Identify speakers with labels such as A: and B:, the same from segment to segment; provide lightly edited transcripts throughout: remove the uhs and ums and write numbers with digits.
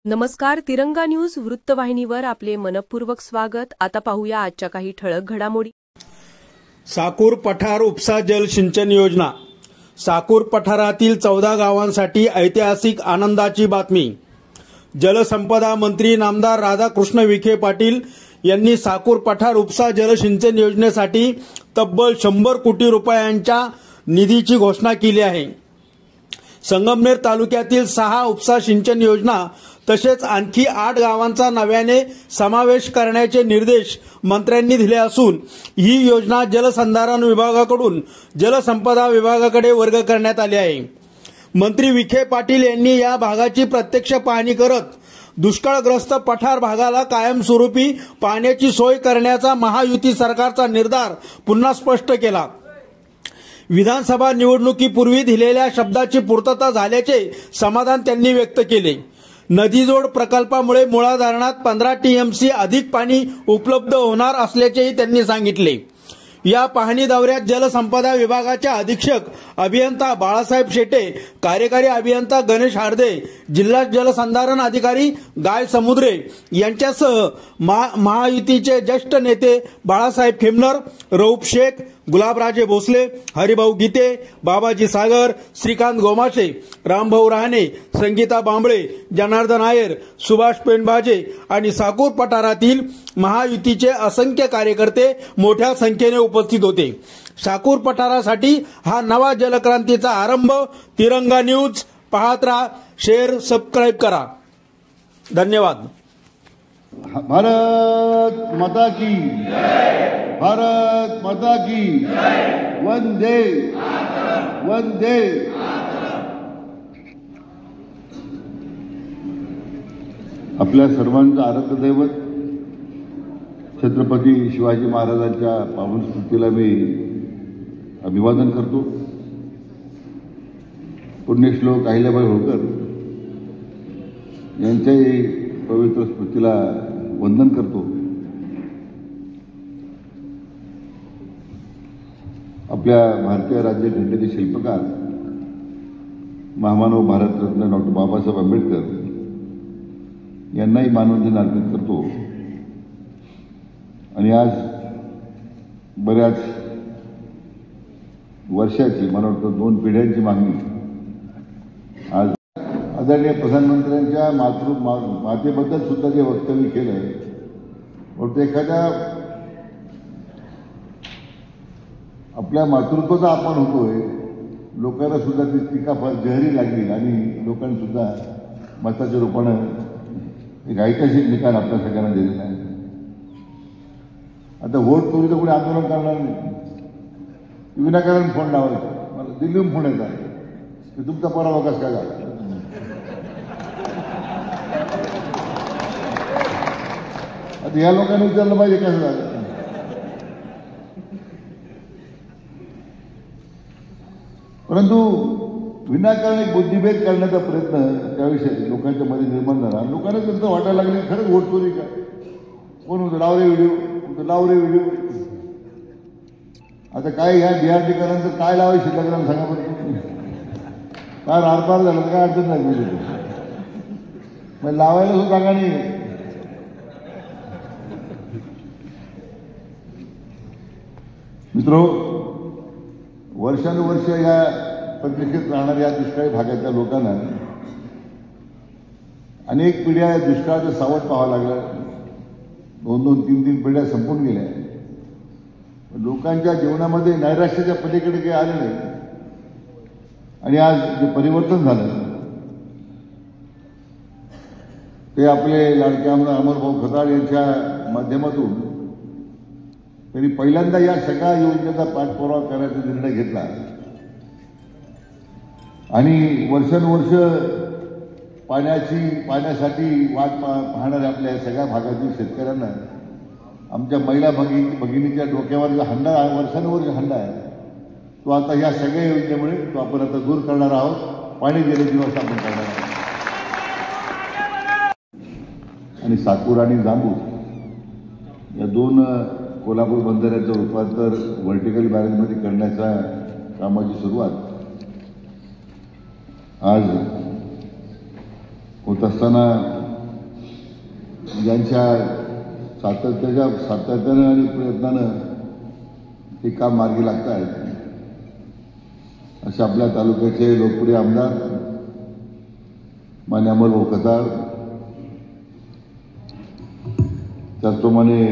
A: नमस्कार. तिरंगा न्यूज वृत्तवाहिनीवर आपले मनपूर्वक स्वागत. आता पाहूया आजच्या काही ठळक घडामोडी.
B: साकूर पठार उपसा जल सिंचन योजना. साकूर पठारातील 14 गावांसाठी ऐतिहासिक आनंदाची बातमी. जलसंपदा मंत्री नामदार राधाकृष्ण विखे पाटील यांनी साकूर पठार उपसा जल सिंचन योजनेसाठी तब्बल 100 कोटी रुपयांच्या निधीची घोषणा केली आहे. संगमनेर तालुक्यातील 6 उपसा सिंचन योजना तसेच आणखी 8 गावांचा नव्याने समावेश करण्याचे निर्देश मंत्र्यांनी दिले असून ही योजना जलसंधारण विभागाकडून जलसंपदा विभागाकडे वर्ग करण्यात आली आहे. मंत्री विखे पाटील यांनी या भागाची प्रत्यक्ष पाहणी करत दुष्काळग्रस्त पठार भागाला कायमस्वरूपी पाण्याची सोय करण्याचा महायुती सरकारचा निर्धार पुन्हा स्पष्ट केला. विधानसभा निवडणुकीपूर्वी दिलेल्या शब्दाची पूर्तता झाल्याचे समाधान त्यांनी व्यक्त केले. नदीजोड प्रकल्पामुळे मुळा धरणात 15 टीएमसी अधिक पाणी उपलब्ध होणार असल्याचेही त्यांनी सांगितले. या पाहणी दौऱ्यात जलसंपदा विभागाच्या अधीक्षक अभियंता बाळासाहेब शेटे, कार्यकारी अभियंता गणेश हार्दे, जिल्हा जलसंधारण अधिकारी गाय समुद्रे यांच्यासह महायुतीचे ज्येष्ठ नेते बाळासाहेब खेमनर, रऊफ शेख, गुलाबराजे भोसले, हरिभाऊ गीते, बाबाजी सागर, श्रीकांत गोमाशे, रामभाऊ रहाणे, संगीता बांबळे, जनार्दन आयर, सुभाष पेंडबाजे आणि साकूर पठारातील महायुतीचे असंख्य कार्यकर्ते मोठ्या संख्येने उपस्थित होते. साकूर पठारासाठी हा नवा जलक्रांतीचा आरंभ. तिरंगा न्यूज पाहत रहा, शेअर, सबस्क्राईब करा. धन्यवाद.
C: भारत माता की जय. भारत माता की जय. वंदे वंदे. आपल्या सर्वांचं आराध्य दैवत छत्रपती शिवाजी महाराजांच्या पावन स्मृतीला मी अभिवादन करतो. पुण्यश्लोक अहिल्याबाई होळकर यांच्याही पवित्र स्मृतीला वंदन करतो. आपल्या भारतीय राज्यघटनेचे शिल्पकार महामानव भारतरत्न डॉक्टर बाबासाहेब आंबेडकर यांनाही मानवंदना अर्पित करतो. आणि आज बऱ्याच वर्षाची, मला वाटतं 2 पिढ्यांची मागणी आज आदरणीय प्रधानमंत्र्यांच्या मातेबद्दल सुद्धा जे वक्तव्य केलं आहे, ते एखाद्या आपल्या मातृत्वाचा अपमान होतोय. लोकांना सुद्धा ती टीका फार जहरी लागली आणि लोकांनी सुद्धा मताच्या रूपानं एक ऐतिहासिक निकाल आपल्या सगळ्यांना दिलेला आहे. आता वोट चोरीचं कोणी आंदोलन करणार नाही. विनाकारण फोन लावायचा, मला दिल्लीहून फोन येतात की तुमचा पराभव कसा काय झाला. आता या लोकांनी विचारलं पाहिजे कसं झालं. परंतु विनाकारण एक बुद्धिभेद करण्याचा प्रयत्न त्याविषयी लोकांच्या मध्ये निर्माण झाला. लोकांना त्यांचं वाटायला लागले खरंच वोट चोरी का. कोण होतं लावरे व्हिडिओ. आता काय ह्या बिहारटीकरांचं काय लावायचं शिल्लक सांगा बरं. काय आरपार झालं तर काय अडचण नाही. मग लावायला सुद्धा जागा नाही. मित्रो, वर्षानुवर्ष या प्रतीक्षेत राहणाऱ्या दुष्काळी भागातल्या लोकांना अनेक पिढ्या दुष्काळाचं सावट पाहावं लागलं. 2-2, 3-3 पिढ्या संपून गेल्या. लोकांच्या जीवनामध्ये नैराश्याच्या पलीकडे काही आले नाही. आणि आज जे परिवर्तन झालं ते आपले लाडके आमदार अमरभाऊ खताळ यांच्या माध्यमातून त्यांनी पहिल्यांदा या सगळ्या योजनेचा पाठपुरावा करायचा निर्णय घेतला. आणि वर्षानुवर्ष पाण्यासाठी वाट पाहणाऱ्या आपल्या सगळ्या भागातील शेतकऱ्यांना, आमच्या महिला भगिनीच्या डोक्यावर जो हंडा आहे, वर्षानुवर्ष हंडा आहे, तो आता या सगळ्या योजनेमुळे तो आपण आता दूर करणार आहोत. पाणी देण्याची व्यवस्था आपण करणार आहोत. आणि साकूर आणि जांबूर या 2 कोल्हापूर बंदराचं रूपांतर व्हर्टिकल बॅरेजमध्ये करण्याच्या कामाची सुरुवात आज होत असताना ज्यांच्या सातत्यानं आणि प्रयत्नानं हे काम मार्गी लागत आहेत अशा आपल्या तालुक्याचे लोकप्रिय आमदार मान्य अमरभाऊ खताळ, त्याचप्रमाणे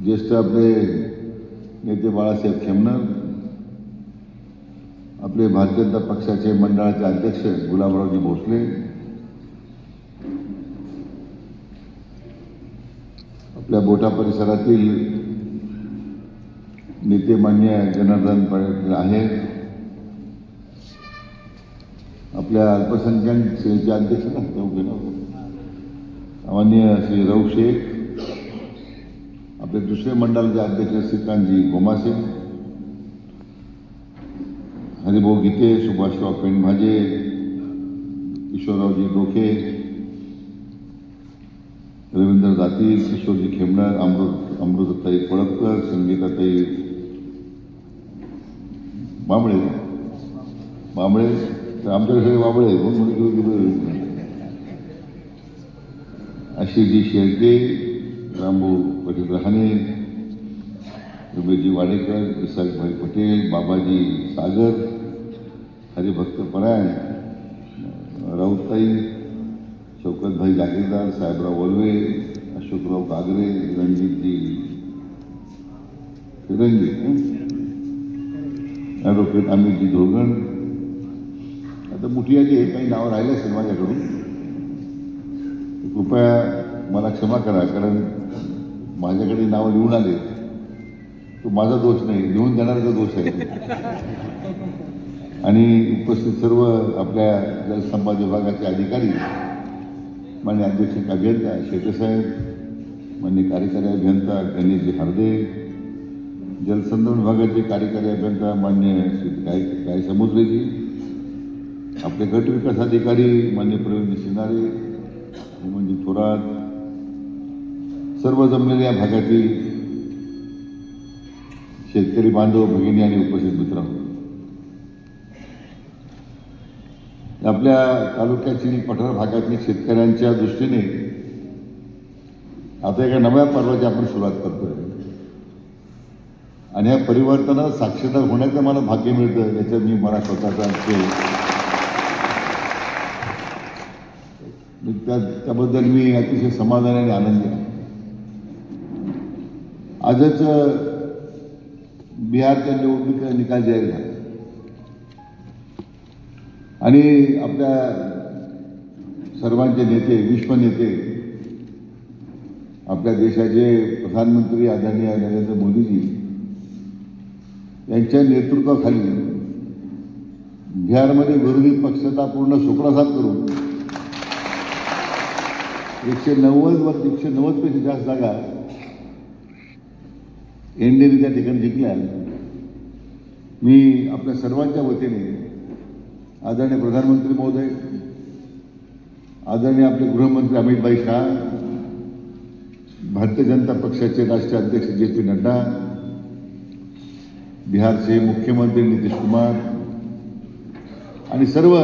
C: ज्येष्ठ आपले नेते बाळासाहेब खेमनर, आपले भारतीय जनता पक्षाचे मंडळाचे अध्यक्ष गुलाबरावजी भोसले, आपल्या बोटा परिसरातील नेते मान्य जनार्दन पाटील आहेत, आपल्या अल्पसंख्याक सेलचे अध्यक्ष मान्य श्री रऊफ शेख, आपले दुसरे मंडळाचे अध्यक्ष श्रीकांतजी गोमासे, हरिभाऊ गीते, सुभाषराव पेंडभाजे, किशोररावजी डोके, रवींद्र दातीर, किशोरजी खेमनर, अमृताताई कोळपकर, संगीताताई बांबळे तर आमच्याकडे बांबळे म्हणून आशिषजी शेळके, रामभाऊ पाटील रहाणे, रुबेजी वाडेकर, इसाकभाई पटेल, बाबाजी सागर, हरिभक्त परायण, राऊतताई, शौकतभाई जागीरदार, साहेबराव वलवे, अशोकराव कागरे, रणजितजी फिरंगी, ॲडव्होकेट अमितजी धोगण. आता मुठियाची काही नावं राहिले असेल माझ्याकडून, कृपया मला क्षमा करा, कारण माझ्याकडे नावं लिहून आले तो माझा दोष नाही, लिहून देणारा दोष आहे. आणि उपस्थित सर्व आपल्या जलसंपदा विभागाचे अधिकारी, मान्य अध्यक्ष अभियंता शेटेसाहेब, मान्य कार्यकारी अभियंता गणेशजी हरदे, जलसंधारण विभागाचे कार्यकारी अभियंता मान्य श्री गाय समुद्रेजी, आपले गट विकास अधिकारी मान्य प्रवीणजी सिनारे, हेमंतजी थोरात, सर्व जमलेल्या भागातील शेतकरी बांधव भगिनी आणि उपस्थित मित्रांनो, आपल्या तालुक्यातील पठार भागातील शेतकऱ्यांच्या दृष्टीने आता एका नव्या पर्वाची आपण सुरुवात करतोय आणि ह्या परिवर्तनात साक्षीदार होण्याचं मला भाग्य मिळतं, याचं मी मला स्वतःचा त्याबद्दल मी अतिशय समाधानी आणि आनंदी आहे. आजच बिहारच्या निवडणुकीचा निकाल जाहीर झाला आणि आपल्या सर्वांचे नेते, विश्व नेते, आपल्या देशाचे प्रधानमंत्री आदरणीय नरेंद्र मोदीजी यांच्या नेतृत्वाखाली बिहारमध्ये विरोधी पक्षाचा पूर्ण सुपडासात करून 190 पेक्षा जास्त जागा एनडीएने त्या ठिकाणी जिंकल्या. मी आपल्या सर्वांच्या वतीने आदरणीय प्रधानमंत्री महोदय, आदरणीय आपले गृहमंत्री अमित भाई शाह, भारतीय जनता पक्षाचे राष्ट्रीय अध्यक्ष जे.पी. नड्डा, बिहारचे मुख्यमंत्री नितीश कुमार आणि सर्व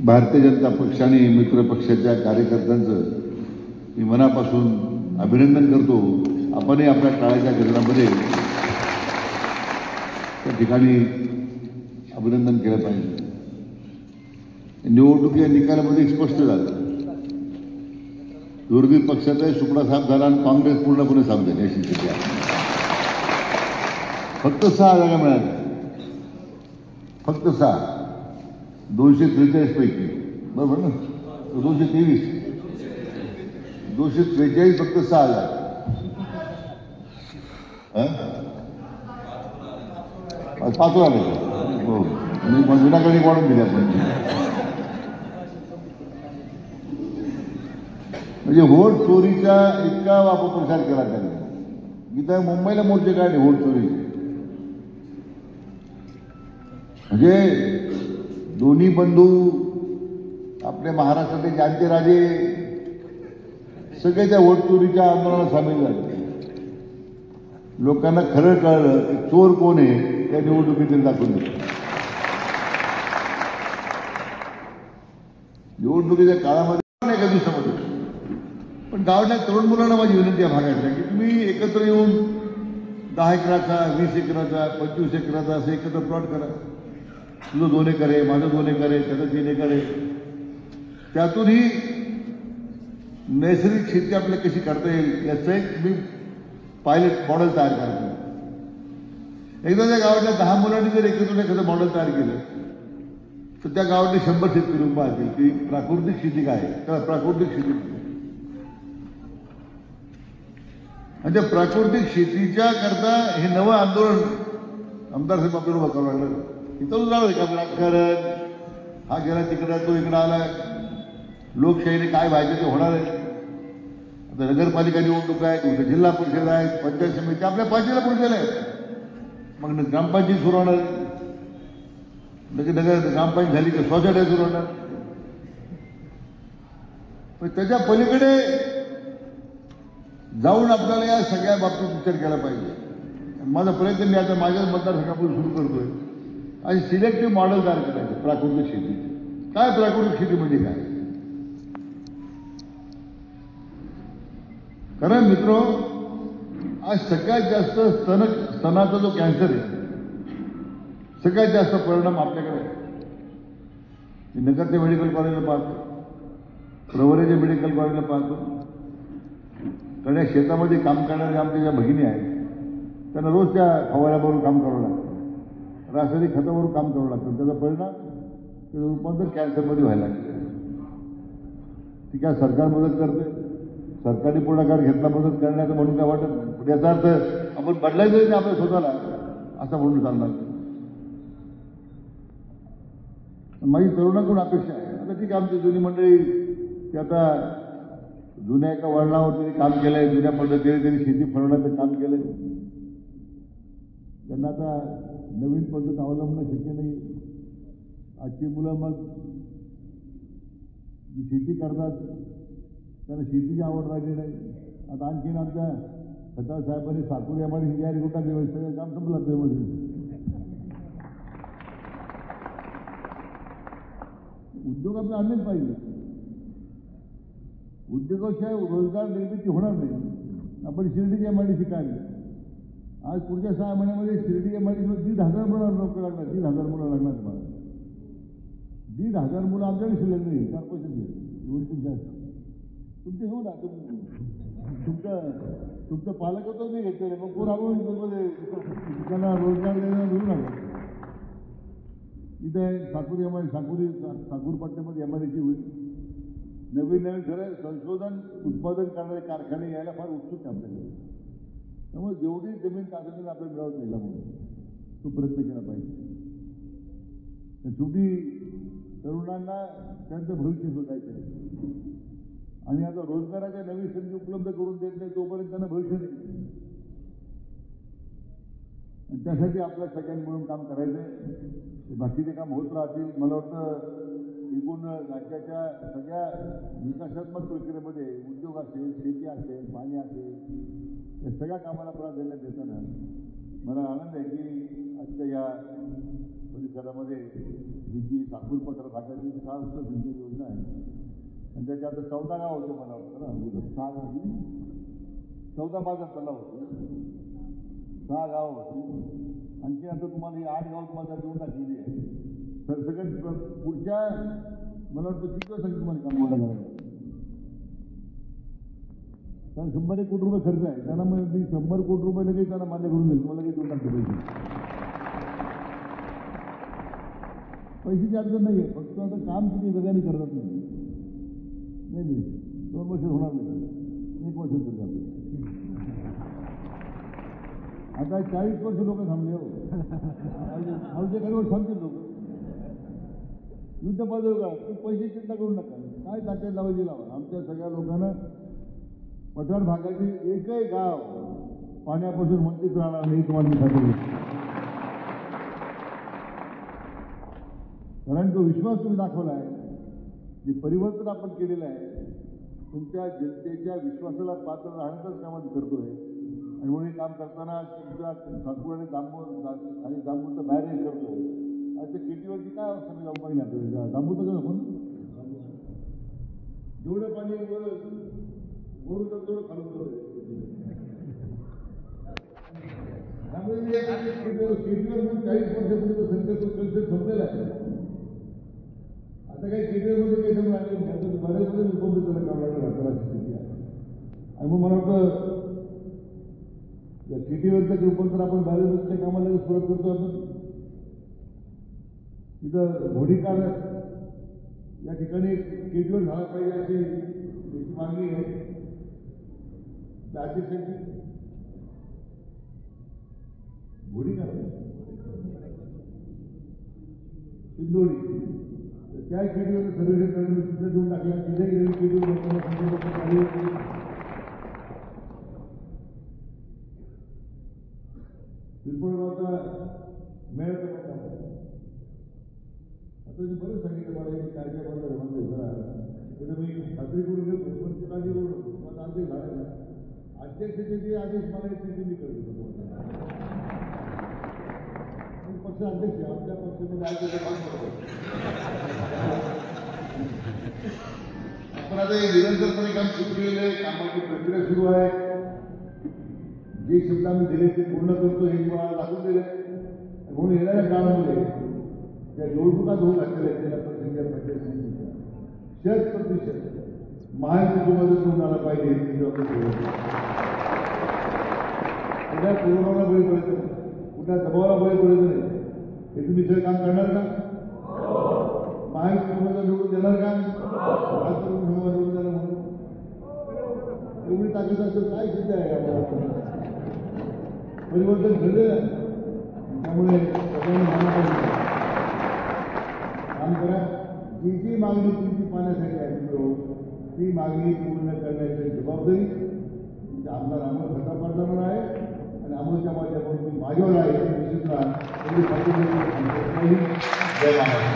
C: भारतीय जनता पक्ष आणि मित्र पक्षाच्या कार्यकर्त्यांचं मी मनापासून अभिनंदन करतो. आपणही आपल्या काळाच्या गजरामध्ये त्या ठिकाणी अभिनंदन केलं पाहिजे. निवडणुकीच्या निकालामध्ये स्पष्ट झालं, विरोधी पक्षाचाही सुपडा साफ झाला आणि काँग्रेस पूर्णपणे साफ झाली अशी स्थिती आहे. फक्त 6 जागा मिळाल्या, फक्त 6, 243 पैकी, बरोबर ना? 243, 243 फक्त 6 जागा. पाचवा हो, मी जुनाकडे वाढून दिल्या पण म्हणजे व्होट चोरीचा इतका अपप्रचार केला त्यांनी. मी तर मुंबईला मोर्चे काढले व्होट चोरी. म्हणजे दोन्ही बंधू आपले महाराष्ट्रातले जाणते राजे सगळे त्या व्होट चोरीच्या आंदोलनात सामील झाले. लोकांना खरं कळलं की चोर कोण आहे त्या निवडणुकीत दाखवून दिलं. निवडणुकीच्या काळामध्ये एका दिवसामध्ये, पण गावातल्या तरुण मुलांना माझी विनंती आहे भागातल्या की तुम्ही एकत्र येऊन 10 एकराचा, 20 एकराचा, 25 एकराचा असं एकत्र प्लॉट करा. तुझं 2 एकर आहे, माझं 2 एकर आहे, त्याचं 3 एकर आहे. त्यातूनही नैसर्गिक शेती आपल्याला कशी करता येईल याचं एक मी पायलट मॉडेल तयार करतो. एकदा त्या गावातल्या 10 मुलांनी जर एकत्र एखादं मॉडेल तयार केलं तर त्या गावातले 100 शेतकरी उभा असतील की प्राकृतिक शेती काय आहे, तर प्राकृतिक शेती आणि त्या प्राकृतिक शेतीच्या करता हे नवं आंदोलन आमदार साहेब आपल्याला उभं करावं लागलं. इथं झालं का राजकारण, हा गेला तिकडं, तो इकडं आला, लोकशाहीने काय व्हायचं ते होणार आहे. आता नगरपालिका निवडणूक आहेत, उद्या जिल्हा परिषद आहेत, पंचायत समिती आपल्या पाचवीला पुढे आहेत. मग ग्रामपंचायत सुरू होणार, नगर ग्रामपंचायत झाली तर सोसायट्या सुरू होणार. पण त्याच्या पलीकडे जाऊन आपल्याला या सगळ्या बाबतीत विचार केला पाहिजे. माझा प्रयत्न मी आता माझ्या मतदारसंघापासून सुरू करतोय. आणि सिलेक्टिव्ह मॉडेल तयार करायचं प्राकृतिक शेती. काय प्राकृतिक शेती म्हणजे काय? कारण मित्रो, आज सगळ्यात जास्त स्तनाचा जो कॅन्सर आहे सगळ्यात जास्त परिणाम आपल्याकडे आहे. नगरच्या मेडिकल कॉलेजला पाहतो, प्रवरेच्या मेडिकल कॉलेजला पाहतो, कारण शेतामध्ये काम करणारे आमच्या ज्या भगिनी आहेत त्यांना रोज त्या फवाऱ्याबरोबर काम करावं लागतं, रासायनिक खताबरोबर काम करावं लागतं. त्याचा परिणाम त्याचं रूपांतर कॅन्सरमध्ये व्हायला लागतं. ती काय सरकार मदत करते, सरकारी पुढाकार घेतला मदत करण्याचं म्हणून काय वाटत नाही. पण याचा अर्थ आपण बदलायचं नाही आपल्या स्वतःला असं म्हणून चालणार. माझी तरुणाकडून अपेक्षा आहे, आता ठीक आहे आमची जुनी मंडळी की आता जुन्या एका वळणावर त्यांनी काम केलंय, जुन्या पद्धतीने त्यांनी शेती फळवण्याचं काम केलंय. त्यांना आता नवीन पद्धत अवलंबणं शक्य नाही. आजची मुलं मग जी शेती करतात त्यांना शेतीची आवड राहिली नाही. आता आणखीन आमच्या खताळ साहेबांनी साकूर यामध्ये तयारी कुठं व्यवस्था काम संपलं त्यामध्ये. उद्योग आपले आणलेच पाहिजे. उद्योगाशिवाय रोजगार निर्मिती होणार नाही. आपण शिर्डी एमआयडीसी काढली, आज पुढच्या 6 महिन्यामध्ये शिर्डी एमआयडीसी 1,500 मुलं नोकरी लागणार. 1,500 मुलं लागणार तुम्हाला. 1,500 मुलं आमच्याकडे शिल्लक नाही. कॉर्पोरेशन तुमचे घेऊ ना, तुमचं पालकत्व नाही घेतलेलं, मग कोण आपण त्यांना रोजगार द्यायला मिळू लागला. इथे साकूर पट्ट्यामध्ये एमआयडीसी होईल. नवीन खरं संशोधन उत्पादन करणारे कारखाने यायला फार उत्सुक आहे आपल्याकडे. त्यामुळे जेवढी जमीन तातडीने आपल्याला मिळवत नाही म्हणून तो प्रयत्न केला पाहिजे. तर शेवटी तरुणांना त्यांचं भविष्य शोधायचं आहे. आणि आता रोजगाराच्या नवीन संधी उपलब्ध करून देत नाही तोपर्यंत त्यांना भविष्य नाही. आणि त्यासाठी आपल्या सगळ्यांनी मिळून काम करायचं आहे. बाकीचे काम होत राहतील. मला वाटतं एकूण राज्याच्या सगळ्या विकासात्मक प्रक्रियेमध्ये उद्योग असेल, शेती असेल, पाणी असेल, या सगळ्या कामाला प्राधान्य देताना मला आनंद आहे की आजच्या या परिसरामध्ये जी साकूर पठार भागाची 6 सिंचन योजना आहे आणि त्याच्या आता 14 गाव होते. मला वाटतं ना 6 गाव, 14 माझा तलाव होते, 6 गाव होती. आणखी आता तुम्हाला ही 8 गाव तुम्हाला देऊन टाकलेली आहे. तर सगळ्यात पुढच्या मला वाटतं किती दिवसांनी तुम्हाला काम मोठा करायला. कारण 100 कोटी रुपये खर्च आहे. त्यांना मग मी 100 कोटी रुपये लगेच त्यांना मान्य करून देईल. तुम्हाला लगेच देऊन टाकतो पैशाची अडचण नाही आहे. फक्त आता काम किती वेगाने करतात नाही 2 वर्ष होणार नाही, 1 वर्ष तरी जातं. आता 40 वर्ष लोक थांबले हो. अवघ्या काही वर्ष थांबतील लोक. युद्ध पातळी का पैसे चिंता करू नका, काय ताकद लावायची लावा. आमच्या सगळ्या लोकांना पठार भागाची एकही गाव पाण्यापासून वंचित राहणार नाही तुम्हाला मी खात्री देतो. कारण तो विश्वास तुम्ही दाखवला आहे, जे परिवर्तन आपण केलेलं आहे तुमच्या जनतेच्या विश्वासाला पात्र राहण्याचंच काम आम्ही करतोय. आणि म्हणून काम करताना तुमच्या साकूर आणि जांबूचं बाहेरही करतोय. आता केटीवरची काय अवस्था मी जाऊन पाहिजे आपल्याला जांबूचं का आपण जेवढं पाणी वरून तेवढं खालून त्यामुळे 40 वर्षापूर्वी संकल्प संपलेला आहे. आता काही केटीवरमध्ये काही जमून आले नाही, बऱ्याचमध्ये उपमुख्यमंत्री कामाला स्थिती आहे. आणि मग मला वाटतं या केटीवरचं रूपांतर आपण बऱ्याचच्या कामाला सुरुवात करतो. आपण तिथं घोडीकार या ठिकाणी केटीवर झाला पाहिजे अशी त्याची मागणी आहे अध्यक्षांची. घोडीकार सिंदोडी त्या केटीवर सर्वेक्षण करून तिथं देऊन टाकल्या. तिथेही नवीन केटीवर पिंपळगावचा मेळाचा आता मी बरंच सांगितलं मला की काय काय बंद म्हणतो मी खात्री करून घेतो, पण ते काळजी करू नको. माझा आदेश झाला ना, अध्यक्षाचे जे आदेश मला येते ते मी करतो. पक्ष अध्यक्ष आपल्या पक्षामध्ये आपण आता हे निरंतरपणे काम सुरू केलेलं आहे. कामाची प्रक्रिया सुरू आहे. जे शब्द आम्ही दिले ते पूर्ण करतो हे मला लागून दिले. म्हणून येणाऱ्या काळामध्ये ज्या निवडणुका होऊन लागलेल्या आहेत त्याला प्रक्रिया 100% महायुतीमध्ये होऊन आला पाहिजे. कुठल्या कोरोनाला बळी पडायचं नाही, कुठल्या दबावाला बळी पडायचं नाही. हे तुम्ही सगळं काम करणार का? महायुतीमध्ये निवडून देणार का? निवडून देणार म्हणून एवढी ताकद असेल काय सिद्ध आहे आम्हाला? परिवर्तन घडलेलं आहे. त्यामुळे सगळ्यांनी काम करा. जी जी मागणी तुमची पाण्यासाठी आहे ती मागणी पूर्ण करण्याची जबाबदारी तुमच्या आमदार अमोल खताळ पाटलांवर आहे आणि अमोलच्या माध्यमातून माझ्यावर आहे. निश्चित जय महाराष्ट्र.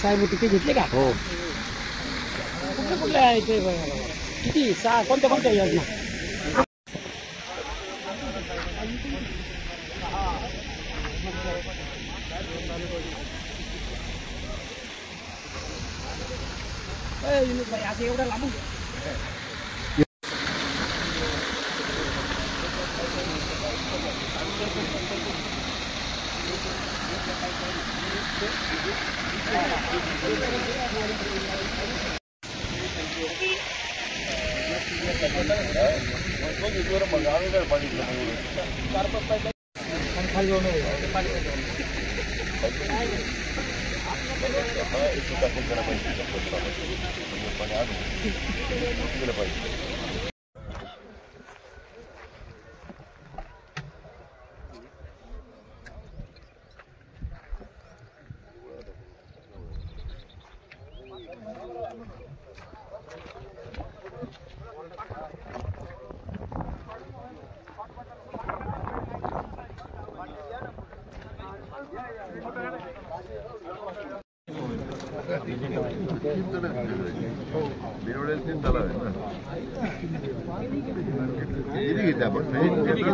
D: साहेब तिथे घेतले का? हो. कुठले कुठले आहे ते किती कोणत्या कोणत्या योजना? असं एवढं लांबून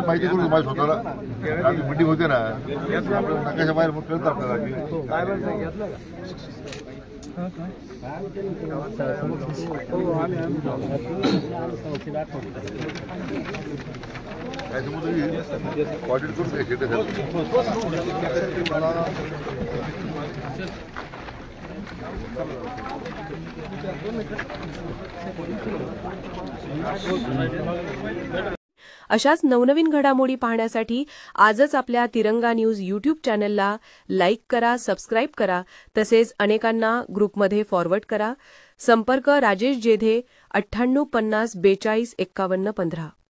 D: माहिती करून माझ्या स्वतःला मीटिंग होते ना नकाशा बाहेर मग कळत आपल्याला ऑडिट करून
A: अशाच नवनवीन घडामोडी पाहण्यासाठी आजच आपल्या तिरंगा न्यूज यूट्यूब चॅनलला लाईक करा, सबस्क्राईब करा, तसेच अनेकांना ग्रुपमध्ये फॉरवर्ड करा. संपर्क राजेश जेधे 98 50 42 51 15.